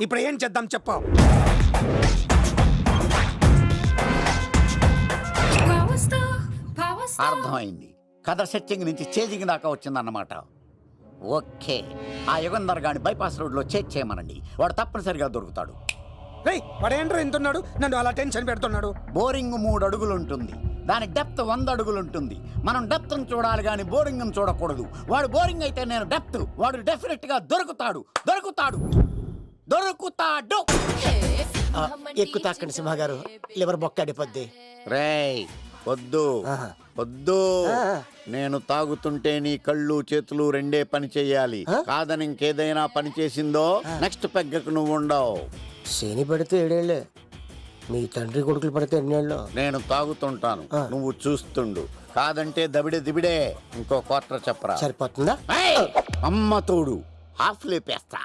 ఇప్పుడు ఏం చేద్దాం చెప్పు. అర్థమైంది. కథ సెట్టింగ్ నుంచి చేజింగ్ దాకా వచ్చిందన్నమాట. ఓకే, ఆ యుగంధర్ గాని బైపాస్ రోడ్ లో చేయమనండి. వాడు తప్పనిసరిగా దొరుకుతాడు. వాడేంట్రా ఎంతున్నాడు, నన్ను అలా టెన్షన్ పెడుతున్నాడు. బోరింగ్ 3 అడుగులు ఉంటుంది, దాని డెప్త్ 100 అడుగులు ఉంటుంది. మనం డెప్త్ చూడాలి కానీ బోరింగ్ చూడకూడదు. వాడు బోరింగ్ అయితే నేను డెప్త్. వాడు డెఫినెట్ గా దొరుకుతాడు. ఎక్కు తాకండి సింహ గారు, లివర్ బొక్క అడిపోద్ది. రేయ్ వద్దు. నేను తాగుతుంటే నీ కళ్ళు చేతులు రెండే పని చెయ్యాలి. కాదని ఇంకేదైనా పని చేసిందో నెక్స్ట్ పెగ్గకు నువ్వు ఉండవు. శని పడితే 7 ఏళ్ళే, మీ తండ్రి కొడుకులు పడితే 2 ఏళ్ళు. నేను తాగుతుంటాను, నువ్వు చూస్తుండు. కాదంటే దిబిడే. ఇంకో క్వార్టర్ చెప్పరా. సరిపోతుందా? అమ్మ తోడు హాఫ్ లేపేస్తా.